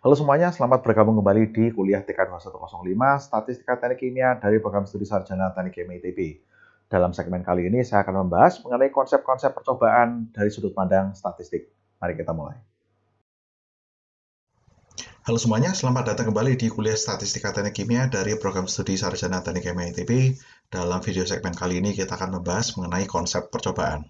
Halo semuanya, selamat bergabung kembali di kuliah TK2105 Statistika Teknik Kimia dari Program Studi Sarjana Teknik Kimia ITB. Dalam segmen kali ini saya akan membahas mengenai konsep-konsep percobaan dari sudut pandang statistik. Mari kita mulai. Halo semuanya, selamat datang kembali di kuliah Statistika Teknik Kimia dari Program Studi Sarjana Teknik Kimia ITB. Dalam video segmen kali ini kita akan membahas mengenai konsep percobaan.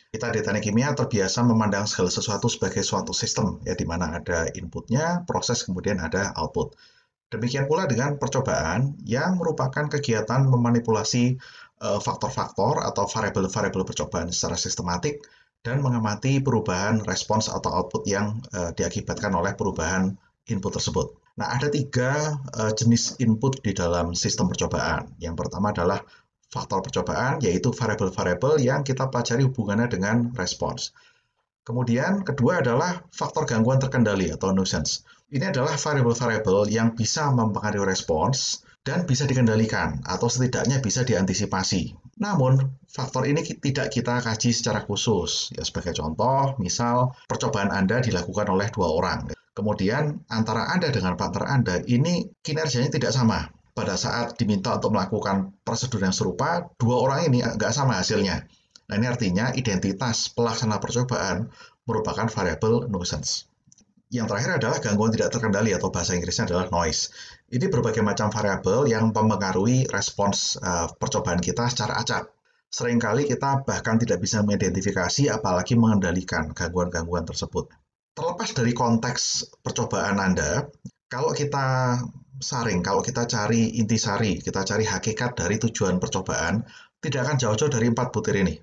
Kita di teknik kimia terbiasa memandang segala sesuatu sebagai suatu sistem, ya, di mana ada inputnya, proses, kemudian ada output. Demikian pula dengan percobaan yang merupakan kegiatan memanipulasi faktor-faktor atau variabel-variabel percobaan secara sistematik dan mengamati perubahan respons atau output yang diakibatkan oleh perubahan input tersebut. Nah, ada tiga jenis input di dalam sistem percobaan. Yang pertama adalah faktor percobaan, yaitu variabel-variabel yang kita pelajari hubungannya dengan respons. Kemudian kedua adalah faktor gangguan terkendali atau nuisance. Ini adalah variabel-variabel yang bisa mempengaruhi respons dan bisa dikendalikan atau setidaknya bisa diantisipasi. Namun, faktor ini tidak kita kaji secara khusus. Ya, sebagai contoh, misal percobaan Anda dilakukan oleh 2 orang. Kemudian antara Anda dengan partner Anda ini kinerjanya tidak sama. Pada saat diminta untuk melakukan prosedur yang serupa, 2 orang ini nggak sama hasilnya. Nah, ini artinya identitas pelaksana percobaan merupakan variabel nuisance. Yang terakhir adalah gangguan tidak terkendali atau bahasa Inggrisnya adalah noise. Ini berbagai macam variabel yang mempengaruhi respons percobaan kita secara acak. Seringkali kita bahkan tidak bisa mengidentifikasi apalagi mengendalikan gangguan-gangguan tersebut. Terlepas dari konteks percobaan Anda, kalau kita kalau kita cari intisari, kita cari hakikat dari tujuan percobaan, tidak akan jauh-jauh dari 4 butir ini.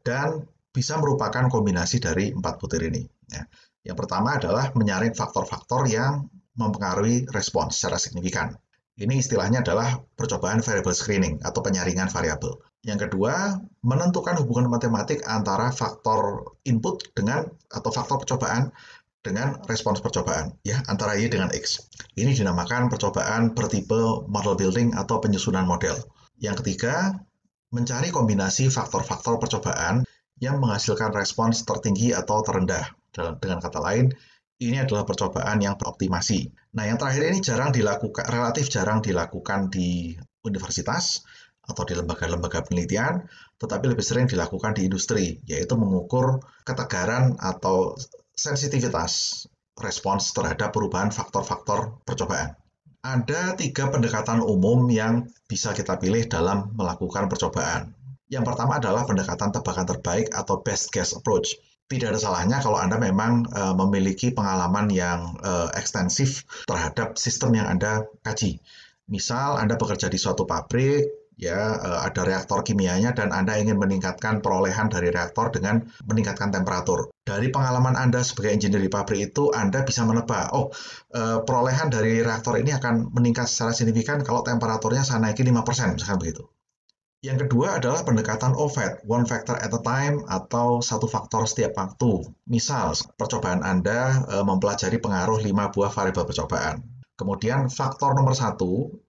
Dan bisa merupakan kombinasi dari 4 butir ini. Ya. Yang pertama adalah menyaring faktor-faktor yang mempengaruhi respons secara signifikan. Ini istilahnya adalah percobaan variable screening atau penyaringan variabel. Yang kedua, menentukan hubungan matematik antara faktor input dengan atau faktor percobaan dengan respons percobaan, ya, antara Y dengan X. Ini dinamakan percobaan bertipe model building atau penyusunan model. Yang ketiga, mencari kombinasi faktor-faktor percobaan yang menghasilkan respons tertinggi atau terendah. Dengan kata lain, ini adalah percobaan yang beroptimasi. Nah, yang terakhir ini relatif jarang dilakukan di universitas atau di lembaga-lembaga penelitian, tetapi lebih sering dilakukan di industri, yaitu mengukur ketegaran atau sensitivitas respons terhadap perubahan faktor-faktor percobaan. Ada 3 pendekatan umum yang bisa kita pilih dalam melakukan percobaan. Yang pertama adalah pendekatan tebakan terbaik atau best guess approach. Tidak ada salahnya kalau Anda memang memiliki pengalaman yang ekstensif terhadap sistem yang Anda kaji. Misal Anda bekerja di suatu pabrik, ya, ada reaktor kimianya dan Anda ingin meningkatkan perolehan dari reaktor dengan meningkatkan temperatur. Dari pengalaman Anda sebagai engineer di pabrik itu, Anda bisa menebak, perolehan dari reaktor ini akan meningkat secara signifikan kalau temperaturnya saya naikin 5%, misalkan begitu. Yang kedua adalah pendekatan OFAT, one factor at a time, atau satu faktor setiap waktu. Misal, percobaan Anda mempelajari pengaruh 5 buah variabel percobaan. Kemudian faktor nomor 1,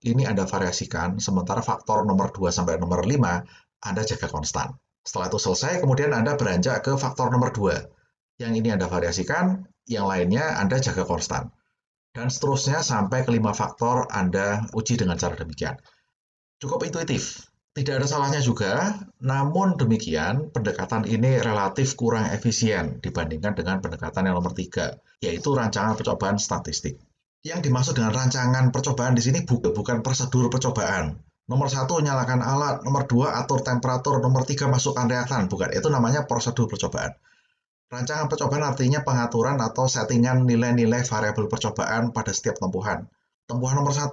ini Anda variasikan, sementara faktor nomor 2 sampai nomor 5, Anda jaga konstan. Setelah itu selesai, kemudian Anda beranjak ke faktor nomor 2. Yang ini Anda variasikan, yang lainnya Anda jaga konstan. Dan seterusnya sampai ke 5 faktor Anda uji dengan cara demikian. Cukup intuitif. Tidak ada salahnya juga, namun demikian pendekatan ini relatif kurang efisien dibandingkan dengan pendekatan yang nomor 3, yaitu rancangan percobaan statistik. Yang dimaksud dengan rancangan percobaan di sini bukan prosedur percobaan. Nomor 1, nyalakan alat. Nomor 2, atur temperatur. Nomor 3, masukkan reaktan. Bukan, itu namanya prosedur percobaan. Rancangan percobaan artinya pengaturan atau settingan nilai-nilai variabel percobaan pada setiap tempuhan. Tempuhan nomor 1,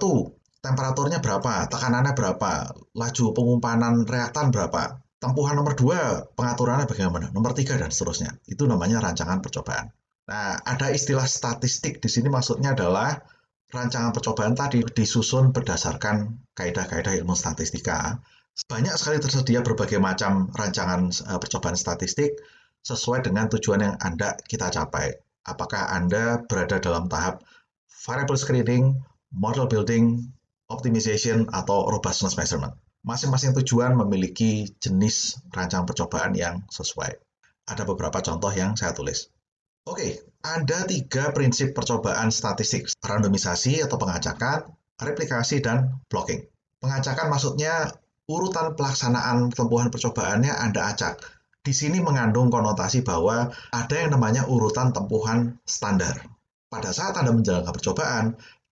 temperaturnya berapa, tekanannya berapa, laju pengumpanan reaktan berapa. Tempuhan nomor 2, pengaturannya bagaimana. Nomor 3, dan seterusnya. Itu namanya rancangan percobaan. Nah, ada istilah statistik di sini, maksudnya adalah rancangan percobaan tadi disusun berdasarkan kaidah-kaidah ilmu statistika. Banyak sekali tersedia berbagai macam rancangan percobaan statistik sesuai dengan tujuan yang kita capai. Apakah Anda berada dalam tahap variable screening, model building, optimization, atau robustness measurement. Masing-masing tujuan memiliki jenis rancangan percobaan yang sesuai. Ada beberapa contoh yang saya tulis. Oke, ada 3 prinsip percobaan statistik: randomisasi atau pengacakan, replikasi, dan blocking. Pengacakan maksudnya urutan pelaksanaan tempuhan percobaannya Anda acak. Di sini mengandung konotasi bahwa ada yang namanya urutan tempuhan standar. Pada saat Anda menjalankan percobaan,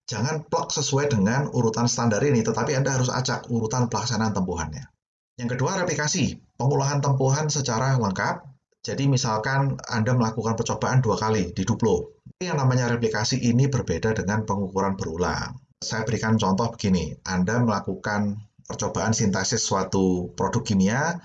jangan plok sesuai dengan urutan standar ini, tetapi Anda harus acak urutan pelaksanaan tempuhannya. Yang kedua, replikasi, pengolahan tempuhan secara lengkap. Jadi misalkan Anda melakukan percobaan 2 kali di duplo. Yang namanya replikasi ini berbeda dengan pengukuran berulang. Saya berikan contoh begini, Anda melakukan percobaan sintesis suatu produk kimia,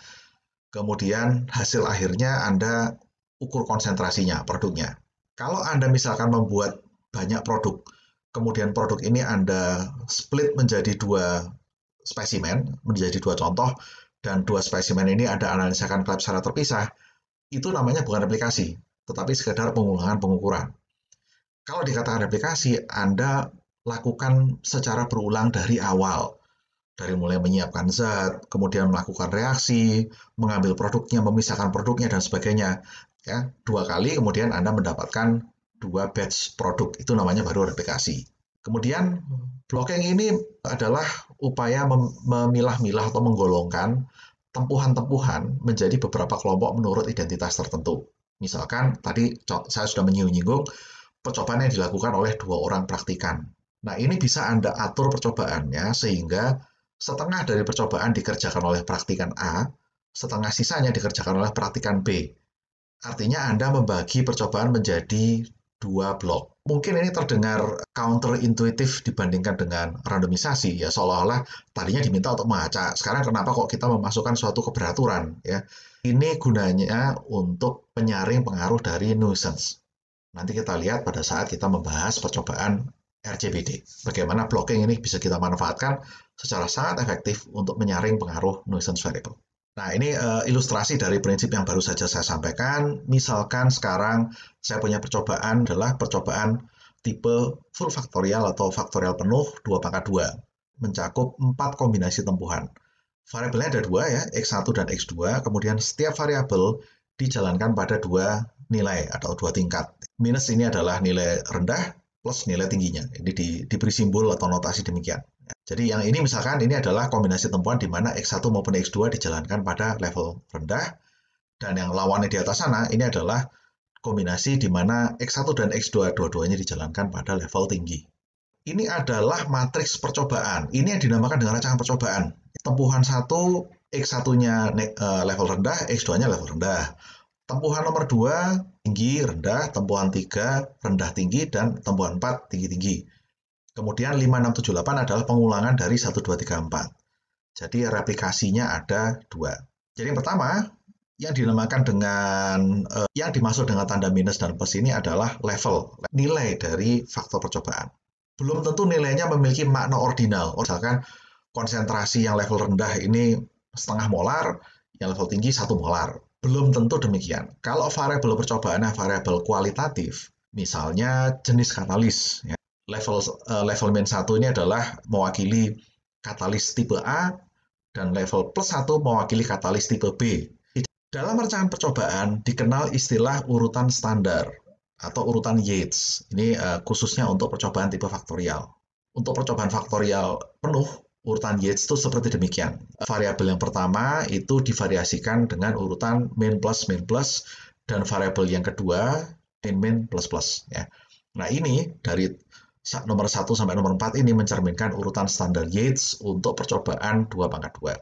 kemudian hasil akhirnya Anda ukur konsentrasinya, produknya. Kalau Anda misalkan membuat banyak produk, kemudian produk ini Anda split menjadi 2 spesimen, menjadi 2 contoh, dan 2 spesimen ini Anda analisakan lab secara terpisah, itu namanya bukan replikasi, tetapi sekedar pengulangan pengukuran. Kalau dikatakan replikasi, Anda lakukan secara berulang dari awal, dari mulai menyiapkan zat, kemudian melakukan reaksi, mengambil produknya, memisahkan produknya, dan sebagainya. Ya, 2 kali, kemudian Anda mendapatkan 2 batch produk, itu namanya baru replikasi. Kemudian blocking ini adalah upaya memilah-milah atau menggolongkan tempuhan-tempuhan menjadi beberapa kelompok menurut identitas tertentu. Misalkan tadi saya sudah menyinggung percobaan yang dilakukan oleh 2 orang praktikan. Nah, ini bisa Anda atur percobaannya sehingga setengah dari percobaan dikerjakan oleh praktikan A, setengah sisanya dikerjakan oleh praktikan B. Artinya Anda membagi percobaan menjadi 2 blok. Mungkin ini terdengar counterintuitif dibandingkan dengan randomisasi, ya seolah-olah tadinya diminta untuk mengacak, sekarang kenapa kok kita memasukkan suatu keberaturan, ya. Ini gunanya untuk penyaring pengaruh dari nuisance. Nanti kita lihat pada saat kita membahas percobaan RCBD, bagaimana blocking ini bisa kita manfaatkan secara sangat efektif untuk menyaring pengaruh nuisance variable. Nah, ini ilustrasi dari prinsip yang baru saja saya sampaikan. Misalkan sekarang saya punya percobaan adalah percobaan tipe full faktorial atau faktorial penuh 2 pangkat 2, mencakup 4 kombinasi tempuhan. Variabelnya ada 2 ya, X1 dan X2, kemudian setiap variabel dijalankan pada 2 nilai atau 2 tingkat. Minus ini adalah nilai rendah, plus nilai tingginya. Ini diberi simbol atau notasi demikian. Jadi yang ini misalkan ini adalah kombinasi tempuhan di mana X1 maupun X2 dijalankan pada level rendah, dan yang lawannya di atas sana ini adalah kombinasi di mana X1 dan X2 dua-duanya dijalankan pada level tinggi. Ini adalah matriks percobaan. Ini yang dinamakan dengan rancangan percobaan. Tempuhan 1, X1-nya level rendah, X2-nya level rendah. Tempuhan nomor 2, tinggi, rendah. Tempuhan 3, rendah, tinggi. Dan tempuhan 4, tinggi-tinggi. Kemudian 5, 6, 7, 8 adalah pengulangan dari 1, 2, 3, 4. Jadi replikasinya ada 2. Jadi yang pertama, yang dinamakan dengan, yang dimaksud dengan tanda minus dan plus ini adalah level, nilai dari faktor percobaan. Belum tentu nilainya memiliki makna ordinal. Misalkan konsentrasi yang level rendah ini setengah molar, yang level tinggi 1 molar. Belum tentu demikian. Kalau variabel percobaannya variabel kualitatif, misalnya jenis katalis, ya. Level min 1 ini adalah mewakili katalis tipe A, dan level plus 1 mewakili katalis tipe B. Dalam rancangan percobaan dikenal istilah urutan standar atau urutan Yates. Ini khususnya untuk percobaan tipe faktorial. Untuk percobaan faktorial penuh, urutan Yates itu seperti demikian. Variabel yang pertama itu divariasikan dengan urutan min plus, dan variabel yang kedua min plus plus. Ya. Nah, ini dari nomor 1 sampai nomor 4 ini mencerminkan urutan standar Yates untuk percobaan 2 pangkat 2.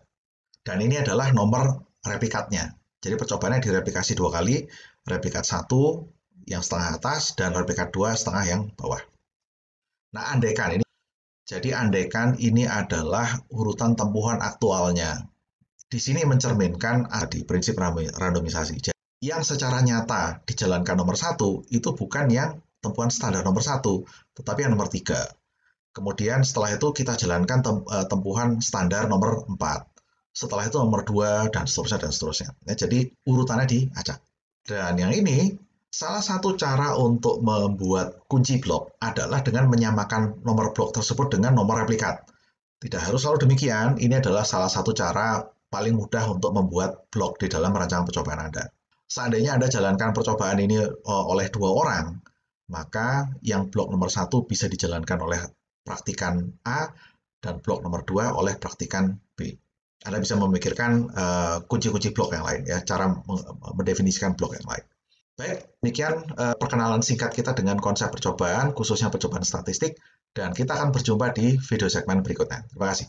Dan ini adalah nomor replikatnya. Jadi percobaannya direplikasi 2 kali, replikat 1 yang setengah atas dan replikat 2 setengah yang bawah. Nah, andaikan ini adalah urutan tempuhan aktualnya. Di sini mencerminkan di prinsip randomisasi. Jadi, yang secara nyata dijalankan nomor 1 itu bukan yang tempuhan standar nomor 1, tetapi yang nomor 3. Kemudian setelah itu kita jalankan tempuhan standar nomor 4. Setelah itu nomor 2, dan seterusnya. Ya, jadi urutannya diacak. Dan yang ini, salah satu cara untuk membuat kunci blok adalah dengan menyamakan nomor blok tersebut dengan nomor replikat. Tidak harus selalu demikian, ini adalah salah satu cara paling mudah untuk membuat blok di dalam rancangan percobaan Anda. Seandainya Anda jalankan percobaan ini oleh 2 orang, maka yang blok nomor 1 bisa dijalankan oleh praktikan A dan blok nomor 2 oleh praktikan B. Anda bisa memikirkan kunci-kunci blok yang lain, ya, cara mendefinisikan blok yang lain. Baik, demikian perkenalan singkat kita dengan konsep percobaan, khususnya percobaan statistik, dan kita akan berjumpa di video segmen berikutnya. Terima kasih.